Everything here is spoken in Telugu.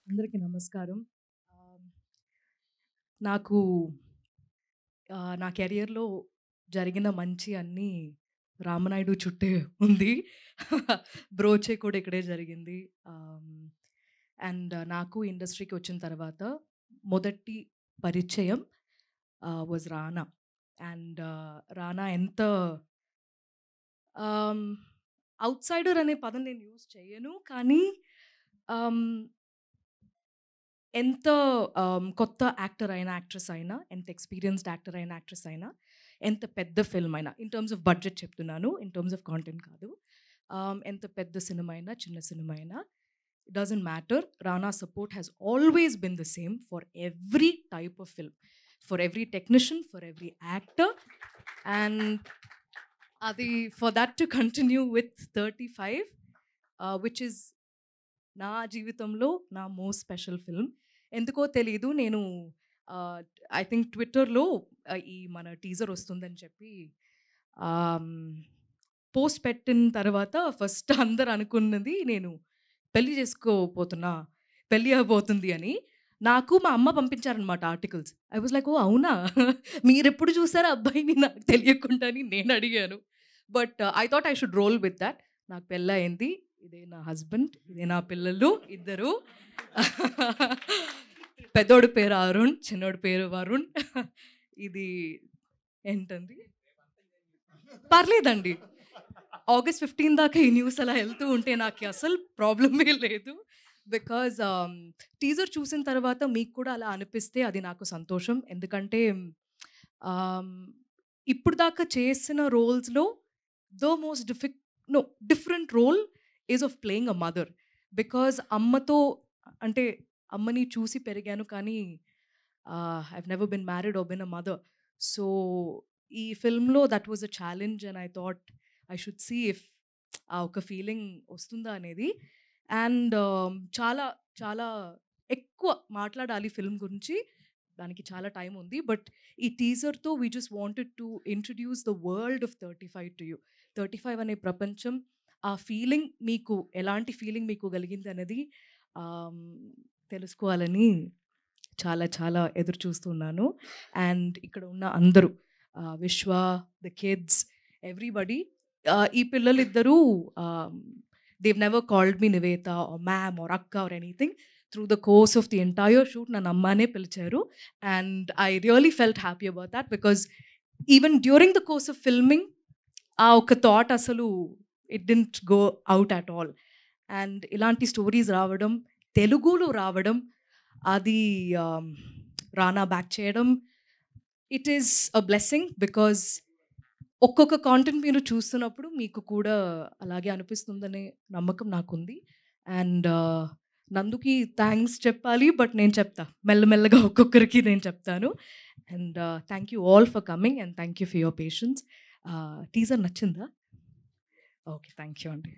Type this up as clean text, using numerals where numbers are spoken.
అందరికీ నమస్కారం. ఆహ్, నాకు నా కెరియర్‌లో జరిగిన మంచి అన్నీ రామనాయుడు చుట్టే ఉంది. బ్రోచే కూడా ఇక్కడే జరిగింది. నాకు ఇండస్ట్రీకి వచ్చిన తర్వాత మొదటి పరిచయం వాస్ రానా. రానా ఎంత ఆహ్, ఔట్‌సైడర్ అనే పదం నేను యూజ్ చేయను. కానీ ఆహ్ ఎంత కొత్త యాక్టర్ అయినా, యాక్ట్రెస్ అయినా, ఎంత ఎక్స్‌పీరియన్స్‌డ్ యాక్టర్ అయినా, యాక్ట్రెస్ అయినా, ఎంత పెద్ద ఫిల్మ్ అయినా, ఇన్ టర్మ్స్ ఆఫ్ బడ్జెట్ చెప్తున్నాను. ఇన్ టర్మ్స్ ఆఫ్ కాంటెంట్ కాదు. ఎంత పెద్ద సినిమా అయినా, చిన్న సినిమా అయినా, it doesn't matter. Rana support has always been the same for every type of film. For every technician, for every actor. And అది for that to continue with 35 which is నా జీవితంలో నా మోస్ట్ స్పెషల్ ఫిల్మ్. ఎందుకో తెలీదు నేను ఆహ్, ఐ థింక్ ట్విట్టర్‌లో ఈ మన టీజర్ వస్తుందని చెప్పి ఆహ్, పోస్ట్ పెట్టిన తర్వాత ఫస్ట్ అందరూ అనుకున్నది నేను పెళ్లి చేసుకోబోతున్నా, పెళ్లి అవ్వబోతుంది అని. నాకు మా అమ్మ పంపించారనమాట ఆర్టికల్స్. ఐ వాస్ లైక్ ఓహ్! అవునా? మీరెప్పుడు చూసారు ఆ అబ్బాయిని నాకు తెలియకుండా అని నేను అడిగాను. But I thought I should roll with thought. నాకు పెళ్లయింది. ఇదే నా హస్బెండ్. ఇదే నా పిల్లలు ఇద్దరు. పెద్దోడి పేరు అరుణ్. చిన్నోడి పేరు వరుణ్. ఇది ఏంటండి? పర్లేదండి. ఆగస్ట్ 15 దాకా ఈ న్యూస్ అలా ఎళ్తూ ఉంటే నాకు అసలు ప్రాబ్లమే లేదు. బికాజ్ టీజర్ చూసిన తర్వాత మీకు కూడా అలా అనిపిస్తే అది నాకు సంతోషం. ఎందుకంటే ఆహ్, ఇప్పుడు దాకా చేసిన రోల్స్‌లో the most no different role is of playing a mother. Because అమ్మతో అంటే అమ్మని చూసి పెరిగాను కానీ I've never been married or been a mother. So, ఈ ఫిల్మ్‌లో that was a challenge and I thought I should see if ఆ ఒక ఫీలింగ్ వస్తుందా అనేది. అండ్ చాలా చాలా ఎక్కువ మాట్లాడాలి ఫిల్మ్ గురించి. దానికి చాలా టైం ఉంది. బట్ ఈ టీజర్‌తో we just wanted to introduce the world of 35 to you. 35 అనే ప్రపంచం, ఆ ఫీలింగ్ మీకు ఎలాంటి ఫీలింగ్ మీకు కలిగిందనేది ఆహ్, తెలుసుకోవాలని చాలా చాలా ఎదురు చూస్తున్నాను. అండ్ ఇక్కడ ఉన్న అందరూ విశ్వ, ద కిడ్స్, ఎవ్రీబడీ ఈ పిల్లలిద్దరూ they've never called me Nivetha or ma'am or అక్క or anything. Through the course of the entire shoot నన్ను అమ్మ అనే పిలిచారు. And I really felt happy about that because even during the course of filming ఆ ఒక థాట్ అసలు it didn't go out at all. And ఇలాంటి స్టోరీస్ రావడం, తెలుగులో రావడం, అది రానా బ్యాక్ చేయడం, it is a blessing because ఒక్కొక్క కాంటెంట్ మీరు చూస్తున్నప్పుడు మీకు కూడా అలాగే అనిపిస్తుందనే నమ్మకం నాకుంది. అండ్ నందుకి థ్యాంక్స్ చెప్పాలి. బట్ నేను చెప్తా. మెల్లమెల్లగా ఒక్కొక్కరికి నేను చెప్తాను. And thank you all for coming and thank you for your patience. Teaser నచ్చిందా? ఓకే. థ్యాంక్ యూ అండి.